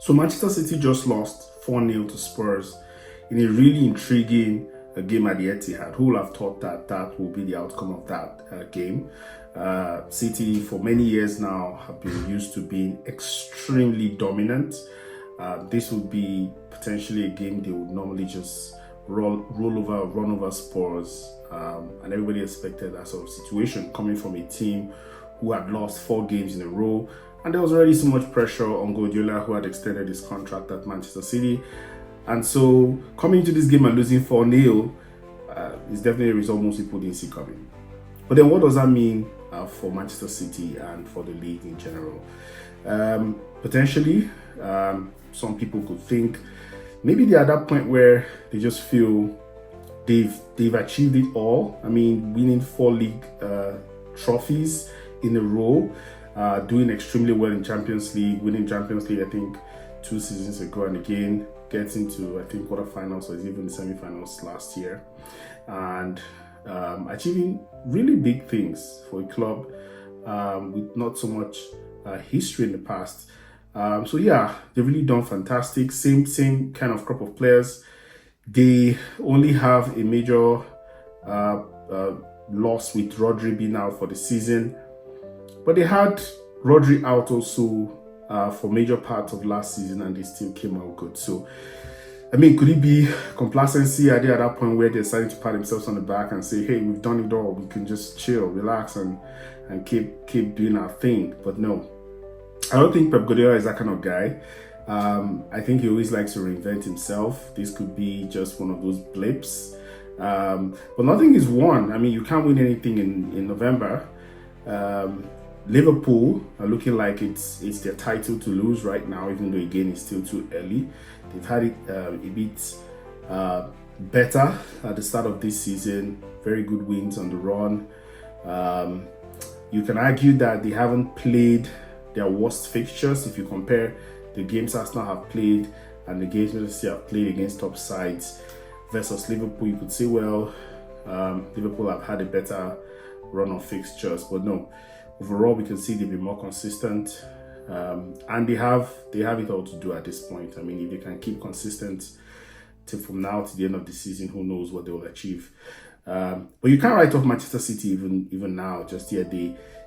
So Manchester City just lost 4-0 to Spurs in a really intriguing game at the Etihad. Who would have thought that that will be the outcome of that game? City, for many years now, have been used to being extremely dominant. This would be potentially a game they would normally just run over Spurs, and everybody expected that sort of situation coming from a team who had lost 4 games in a row. And there was already so much pressure on Guardiola, who had extended his contract at Manchester City. And so coming into this game and losing 4-0 is definitely a result most people didn't see coming. But then what does that mean for Manchester City and for the league in general? Potentially, some people could think maybe they're at that point where they just feel they've achieved it all. I mean, winning 4 league trophies in a row, doing extremely well in Champions League, winning Champions League, I think 2 seasons ago, and again getting to, I think, quarterfinals or even semi-finals last year, and achieving really big things for a club with not so much history in the past. So yeah, they've really done fantastic. Same kind of crop of players. They only have a major loss with Rodri being out for the season, but they had Rodri out also for major parts of last season, and they still came out good. So, I mean, could it be complacency? Are they at that point where they're starting to pat themselves on the back and say, hey, we've done it all, we can just chill, relax, and keep doing our thing? But no, I don't think Pep Guardiola is that kind of guy. I think he always likes to reinvent himself. This could be just one of those blips. But nothing is won. I mean, you can't win anything in November. Liverpool are looking like it's their title to lose right now, even though again it's still too early. They've had it a bit better at the start of this season. Very good wins on the run. You can argue that they haven't played their worst fixtures if you compare the games Arsenal have played and the games Manchester have played against top sides versus Liverpool. You could say, well, Liverpool have had a better run of fixtures, but no. Overall, we can see they've been more consistent, and they have it all to do at this point. I mean, if they can keep consistent till from now to the end of the season, who knows what they will achieve. But you can't write off Manchester City even now. Just yet,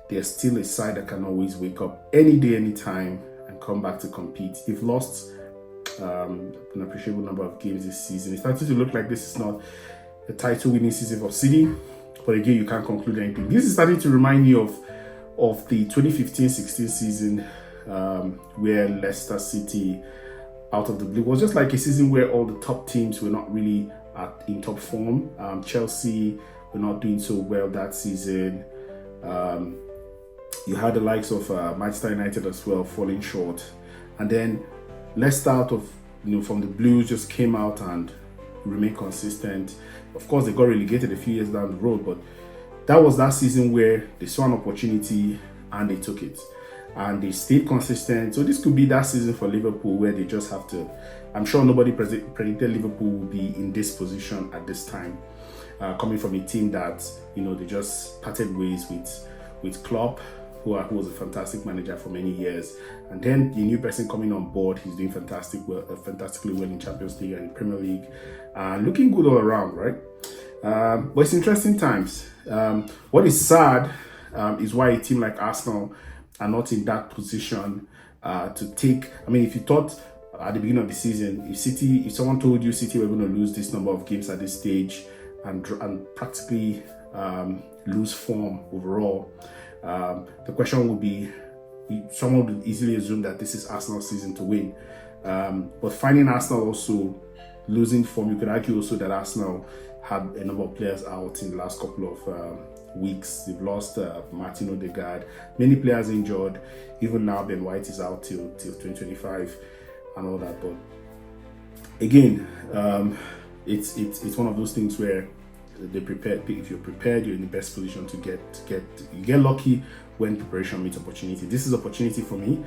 they're still a side that can always wake up any day, any time, and come back to compete. They've lost an appreciable number of games this season. It's starting to look like this is not a title-winning season for City. But again, you can't conclude anything. This is starting to remind me of the 2015-16 season where Leicester City, out of the blue, was just like a season where all the top teams were not really in top form. Chelsea were not doing so well that season. You had the likes of Manchester United as well falling short, and then Leicester out of from the blues just came out and remained consistent. Of course, they got relegated a few years down the road, but that was that season where they saw an opportunity and they took it, and they stayed consistent. So this could be that season for Liverpool where they just have to. I'm sure nobody predicted Liverpool would be in this position at this time, coming from a team that they just parted ways with Klopp, who was a fantastic manager for many years, and then the new person coming on board, he's doing fantastically well in Champions League and Premier League, looking good all around, right? But it's interesting times. What is sad is why a team like Arsenal are not in that position to take. I mean, if you thought at the beginning of the season, if someone told you City were going to lose this number of games at this stage and practically lose form overall, the question would be, someone would easily assume that this is Arsenal's season to win. But finding Arsenal also losing form, you could argue also that Arsenal had a number of players out in the last couple of weeks. They've lost Martin Odegaard, many players injured. Even now, Ben White is out till 2025 and all that. But again, it's one of those things where they prepared. If you're prepared, you're in the best position to get lucky when preparation meets opportunity. This is opportunity for me,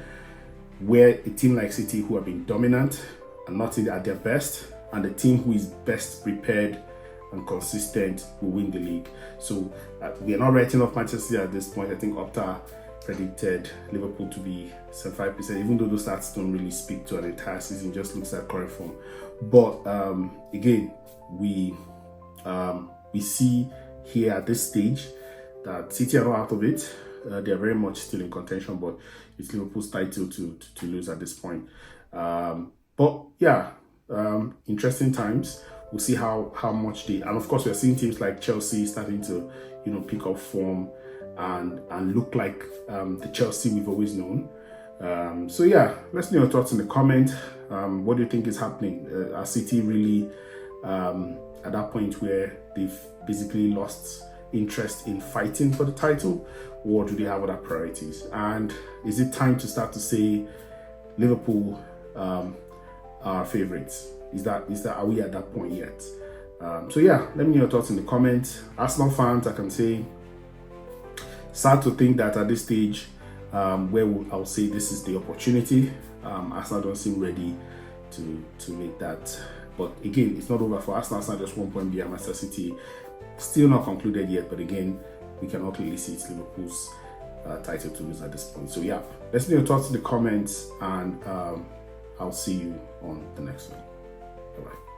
where a team like City, who have been dominant and not at their best, and the team who is best prepared and consistent will win the league. So we are not writing off Manchester City at this point. I think Opta predicted Liverpool to be 75%, even though those stats don't really speak to an entire season, just looks at current form. But again, we see here at this stage that City are not out of it. They are very much still in contention, but it's Liverpool's title to lose at this point. But yeah, interesting times. We'll see how much they, and of course we're seeing teams like Chelsea starting to pick up form and look like the Chelsea we've always known. So yeah, let's know your thoughts in the comment. What do you think is happening? Are City really at that point where they've basically lost interest in fighting for the title, or do they have other priorities? And is it time to start to say Liverpool are favorites? Are we at that point yet? So yeah, let me know your thoughts in the comments. Arsenal fans, I can say, sad to think that at this stage, I'll say this is the opportunity. Arsenal don't seem ready to make that. But again, it's not over for Arsenal. Arsenal just 1 point behind Manchester City. Still not concluded yet, but again, we can clearly see it's Liverpool's title to lose at this point. So yeah, let's know your thoughts in the comments, and I'll see you on the next one. Bye-bye.